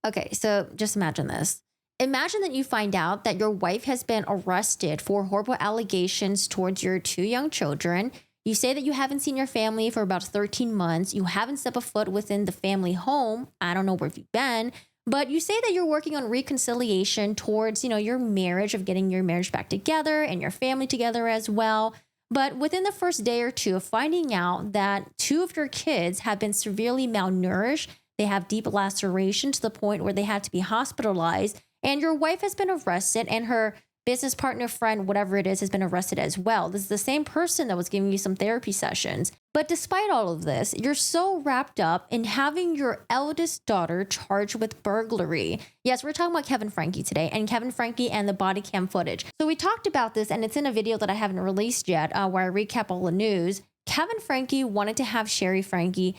Okay, so just imagine this. Imagine that you find out that your wife has been arrested for horrible allegations towards your two young children. You say that you haven't seen your family for about 13 months. You haven't stepped a foot within the family home. I don't know where you've been, but you say that you're working on reconciliation towards, your marriage, of getting your marriage back together and your family together as well. But within the first day or two of finding out that two of your kids have been severely malnourished, they have deep laceration to the point where they had to be hospitalized, and your wife has been arrested, and her business partner, friend, whatever it is, has been arrested as well. This is the same person that was giving you some therapy sessions. But despite all of this, you're so wrapped up in having your eldest daughter charged with burglary. Yes, we're talking about Kevin Franke today, and Kevin Franke and the body cam footage. So we talked about this, and it's in a video that I haven't released yet, where I recap all the news. Kevin Franke wanted to have Sherry Franke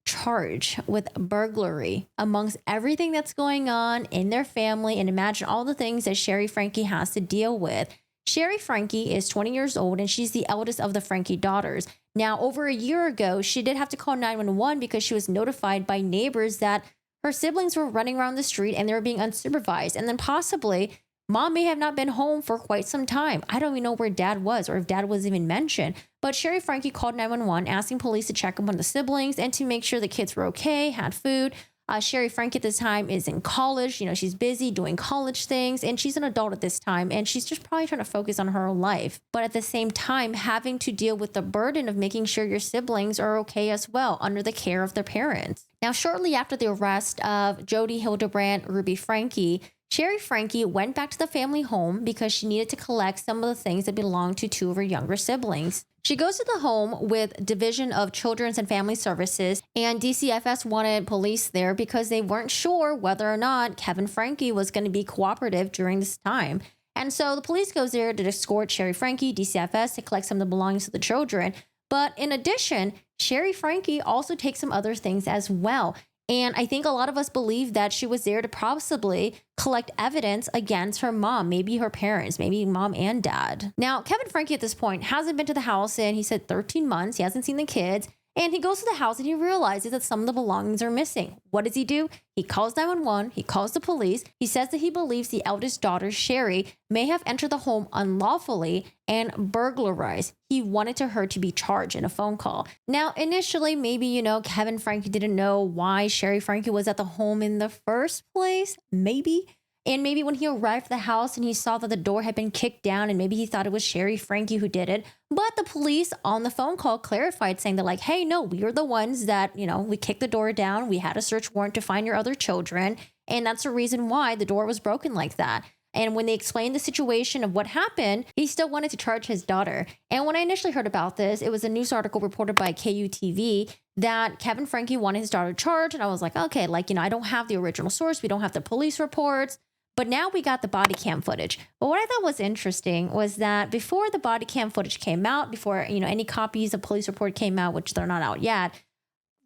charged with burglary amongst everything that's going on in their family, and imagine all the things that Sherry Franke has to deal with. Sherry Franke is 20 years old, and she's the eldest of the Franke daughters. Now, over a year ago, she did have to call 911 because she was notified by neighbors that her siblings were running around the street and they were being unsupervised, and then possibly mom may have not been home for quite some time. I don't even know where dad was or if dad was even mentioned. But Sherry Franke called 911 asking police to check up on the siblings and to make sure the kids were okay, had food. Sherry Franke at this time is in college. She's busy doing college things, and she's an adult at this time, and she's just probably trying to focus on her life. But at the same time, having to deal with the burden of making sure your siblings are okay as well under the care of their parents. Now, shortly after the arrest of Jodi, Hildebrandt, Ruby Franke, Sherry Franke went back to the family home because she needed to collect some of the things that belonged to two of her younger siblings. She goes to the home with Division of Children's and Family Services, and DCFS wanted police there because they weren't sure whether or not Kevin Franke was going to be cooperative during this time. And so the police goes there to escort Sherry Franke, DCFS, to collect some of the belongings of the children. But in addition, Sherry Franke also takes some other things as well. And I think a lot of us believe that she was there to possibly collect evidence against her mom, maybe her parents, maybe mom and dad. Now, Kevin Franke at this point hasn't been to the house in, he said, 13 months. He hasn't seen the kids. And he goes to the house and he realizes that some of the belongings are missing. What does he do? He calls 911. He calls the police. He says that he believes the eldest daughter, Sherry, may have entered the home unlawfully and burglarized. He wanted her to be charged in a phone call. Now, initially, maybe, Kevin Franke didn't know why Sherry Franke was at the home in the first place. Maybe. And maybe when he arrived at the house and he saw that the door had been kicked down, and maybe he thought it was Sherry Franke who did it. But the police on the phone call clarified, saying that hey, no, we are the ones that, we kicked the door down. We had a search warrant to find your other children. And that's the reason why the door was broken like that. And when they explained the situation of what happened, he still wanted to charge his daughter. And when I initially heard about this, it was a news article reported by kutv that Kevin Franke wanted his daughter charged. And I was like, okay, I don't have the original source. We don't have the police reports. But now we got the body cam footage. But what I thought was interesting was that before the body cam footage came out, before any copies of police report came out, which they're not out yet,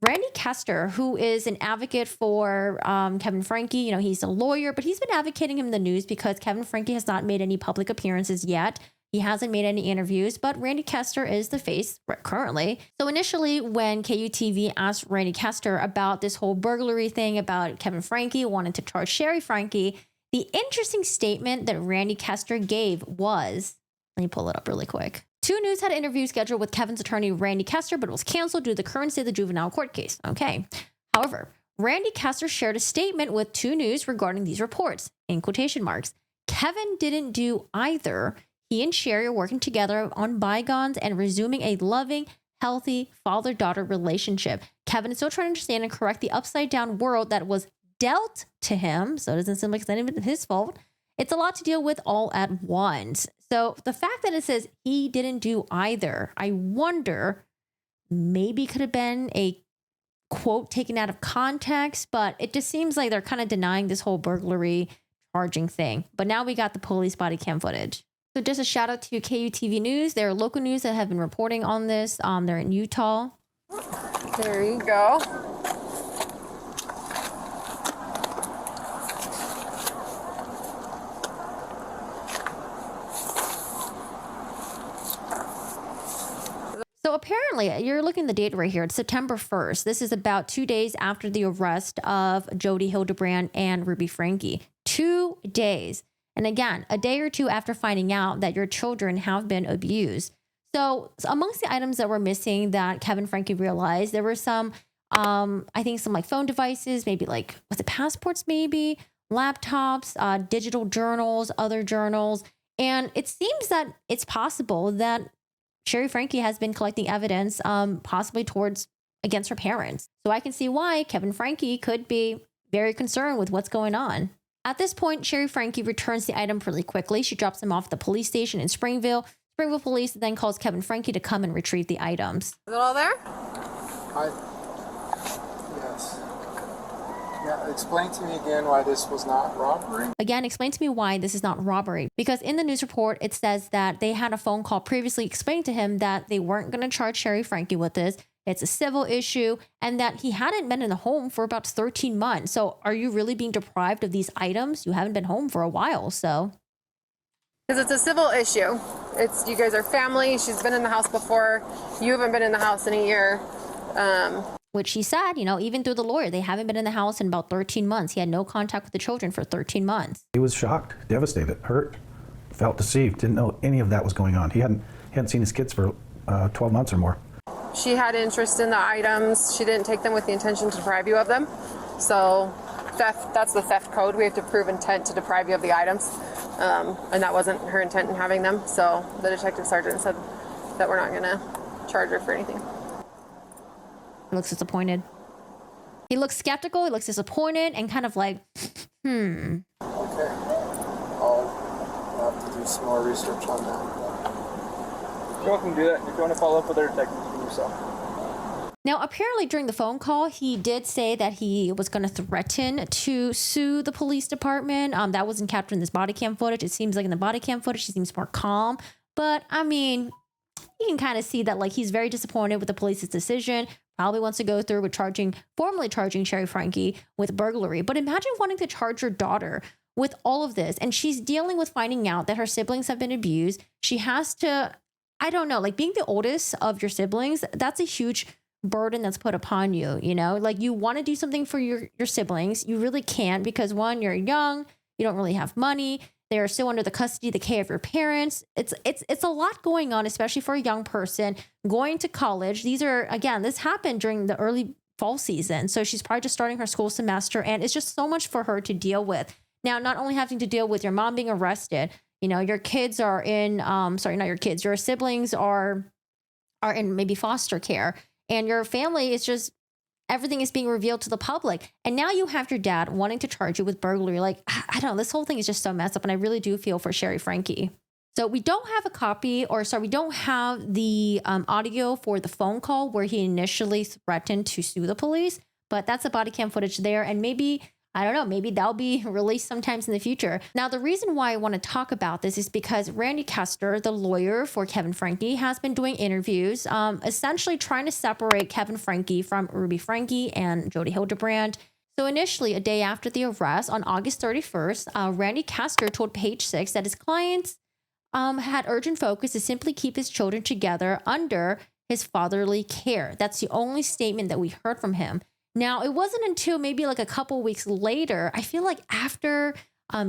Randy Kester, who is an advocate for Kevin Franke, he's a lawyer, but he's been advocating him in the news because Kevin Franke has not made any public appearances yet. He hasn't made any interviews, but Randy Kester is the face currently. So initially, when KUTV asked Randy Kester about this whole burglary thing, about Kevin Franke wanted to charge Sherry Franke, the interesting statement that Randy Kester gave was, let me pull it up really quick. 2 News had an interview scheduled with Kevin's attorney, Randy Kester, but it was canceled due to the current state of the juvenile court case. Okay. However, Randy Kester shared a statement with 2 News regarding these reports, in quotation marks. Kevin didn't do either. He and Sherry are working together on bygones and resuming a loving, healthy father-daughter relationship. Kevin is still trying to understand and correct the upside-down world that was dealt to him, so it doesn't seem like it's any of his fault. It's a lot to deal with all at once. So the fact that it says he didn't do either, I wonder, maybe could have been a quote taken out of context, but it just seems like they're kind of denying this whole burglary charging thing. But now we got the police body cam footage. So just a shout out to KUTV News. They're local news that have been reporting on this. They're in Utah. There you go. So apparently apparently, you're looking at the date right here. It's September 1st. This is about 2 days after the arrest of Jodi Hildebrandt and Ruby Franke. 2 days. And again, a day or two after finding out that your children have been abused. So amongst the items that were missing that Kevin Franke realized, there were some, I think some like phone devices, maybe like, was it passports maybe, laptops, digital journals, other journals. And it seems that it's possible that Sherry Franke has been collecting evidence, possibly against her parents. So I can see why Kevin Franke could be very concerned with what's going on. At this point, Sherry Franke returns the item really quickly. She drops them off at the police station in Springville. Springville police then calls Kevin Franke to come and retrieve the items. Is it all there? Yes. Yeah, explain to me again why this was not robbery. Again, explain to me why this is not robbery. Because in the news report, it says that they had a phone call previously explaining to him that they weren't going to charge Sherry Franke with this. It's a civil issue, and that he hadn't been in the home for about 13 months. So are you really being deprived of these items? You haven't been home for a while, so. Because it's a civil issue. You guys are family. She's been in the house before. You haven't been in the house in a year. Which he said, even through the lawyer, they haven't been in the house in about 13 months. He had no contact with the children for 13 months. He was shocked, devastated, hurt, felt deceived, didn't know any of that was going on. He hadn't seen his kids for 12 months or more. She had interest in the items. She didn't take them with the intention to deprive you of them. So theft, that's the theft code. We have to prove intent to deprive you of the items. And that wasn't her intent in having them. So the detective sergeant said that we're not going to charge her for anything. He looks disappointed. He looks skeptical. He looks disappointed and kind of like, Okay. I'll have to do some more research on that. You're welcome to do that. If you want to follow up with their detectives for yourself. Now, apparently during the phone call, he did say that he was going to threaten to sue the police department. That wasn't captured in this body cam footage. It seems like in the body cam footage, he seems more calm. But I mean, you can kind of see that like he's very disappointed with the police's decision. Probably wants to go through with formally charging Sherry Franke with burglary. But imagine wanting to charge your daughter with all of this. And she's dealing with finding out that her siblings have been abused. She has to, I don't know, like being the oldest of your siblings, that's a huge burden that's put upon you, like you want to do something for your siblings. You really can't because one, you're young, you don't really have money. They're still under the custody, the care of your parents. It's a lot going on, especially for a young person going to college. This happened during the early fall season. So she's probably just starting her school semester and it's just so much for her to deal with. Now, not only having to deal with your mom being arrested, your kids are in, not your kids, your siblings are in maybe foster care. And your family is just, everything is being revealed to the public. And now you have your dad wanting to charge you with burglary. Like, I don't know, this whole thing is just so messed up. And I really do feel for Sherry Franke. So we don't have we don't have the audio for the phone call where he initially threatened to sue the police. But that's the body cam footage there. And maybe, I don't know, maybe that'll be released sometimes in the future. Now, the reason why I want to talk about this is because Randy Kester, the lawyer for Kevin Franke, has been doing interviews, essentially trying to separate Kevin Franke from Ruby Franke and Jodi Hildebrandt. So initially, a day after the arrest, on August 31st, Randy Kester told Page 6 that his clients had urgent focus to simply keep his children together under his fatherly care. That's the only statement that we heard from him. Now, it wasn't until maybe like a couple weeks later, I feel like after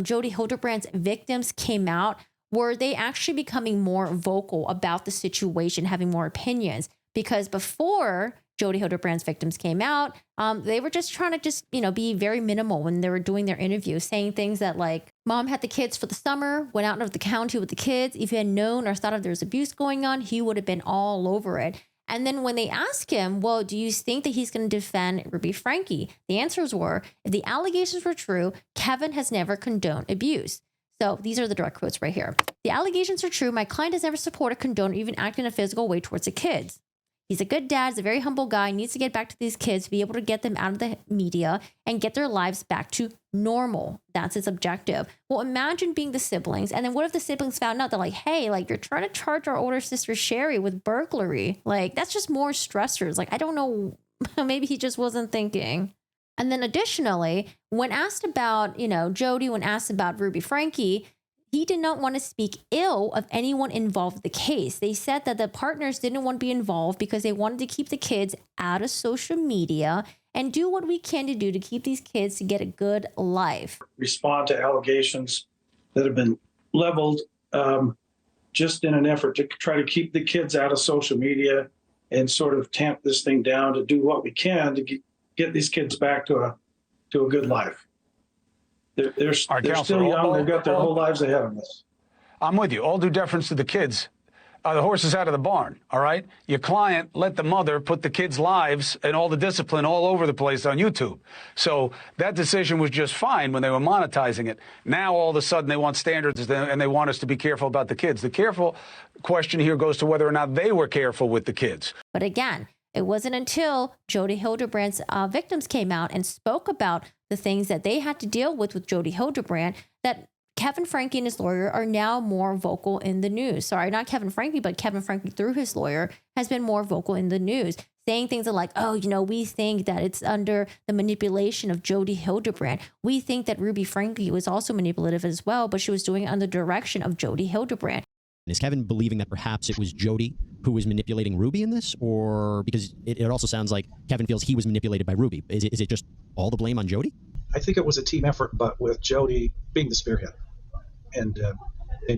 Jodi Hildebrandt's victims came out, were they actually becoming more vocal about the situation, having more opinions? Because before Jodi Hildebrandt's victims came out, they were just trying to be very minimal when they were doing their interviews, saying things that like, mom had the kids for the summer, went out of the county with the kids. If he had known or thought if there was abuse going on, he would have been all over it. And then when they asked him, well, do you think that he's going to defend Ruby Franke? The answers were, if the allegations were true, Kevin has never condoned abuse. So these are the direct quotes right here. The allegations are true. My client has never supported, condoned, or even acted in a physical way towards the kids. He's a good dad. He's a very humble guy. He needs to get back to these kids, be able to get them out of the media and get their lives back to normal. That's his objective. Well, imagine being the siblings. And then what if the siblings found out that like, hey, like you're trying to charge our older sister Sherry with burglary? Like that's just more stressors. Like, I don't know, maybe he just wasn't thinking. And then additionally, when asked about, Jodi, when asked about Ruby Franke, he did not want to speak ill of anyone involved in the case. They said that the partners didn't want to be involved because they wanted to keep the kids out of social media and do what we can to do to keep these kids to get a good life. Respond to allegations that have been leveled just in an effort to try to keep the kids out of social media and sort of tamp this thing down to do what we can to get these kids back to a good life. They're still young. They've got their whole lives ahead of us. I'm with you. All due deference to the kids. The horse is out of the barn, all right? Your client let the mother put the kids' lives and all the discipline all over the place on YouTube. So that decision was just fine when they were monetizing it. Now, all of a sudden, they want standards and they want us to be careful about the kids. The careful question here goes to whether or not they were careful with the kids. But again, it wasn't until Jodi Hildebrandt's victims came out and spoke about the things that they had to deal with Jodi Hildebrandt that Kevin Franke and his lawyer are now more vocal in the news. Sorry, not Kevin Franke, but Kevin Franke through his lawyer has been more vocal in the news, saying things like, oh, we think that it's under the manipulation of Jodi Hildebrandt. We think that Ruby Franke was also manipulative as well, but she was doing it under the direction of Jodi Hildebrandt. Is Kevin believing that perhaps it was Jodi who was manipulating Ruby in this? Or because it also sounds like Kevin feels he was manipulated by Ruby. Is it just all the blame on Jodi? I think it was a team effort, but with Jodi being the spearhead and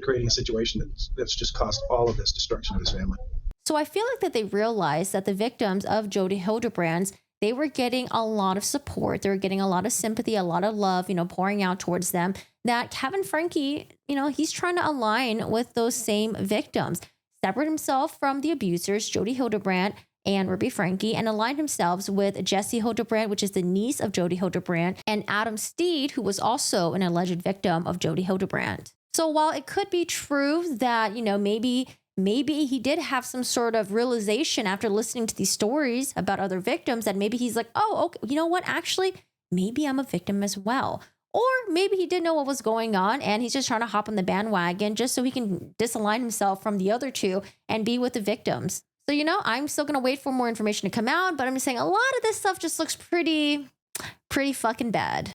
creating a situation that's just caused all of this destruction of his family. So I feel like that they realized that the victims of Jodi Hildebrandt, they were getting a lot of support. They were getting a lot of sympathy, a lot of love, pouring out towards them. That Kevin Franke, he's trying to align with those same victims, separate himself from the abusers, Jodi Hildebrandt and Ruby Franke, and align himself with Jessi Hildebrandt, which is the niece of Jodi Hildebrandt, and Adam Steed, who was also an alleged victim of Jodi Hildebrandt. So while it could be true that, maybe he did have some sort of realization after listening to these stories about other victims that maybe he's like, oh, okay, you know what? Actually, maybe I'm a victim as well. Or maybe he did know what was going on and he's just trying to hop on the bandwagon just so he can disalign himself from the other two and be with the victims. So, I'm still going to wait for more information to come out, but I'm just saying a lot of this stuff just looks pretty fucking bad.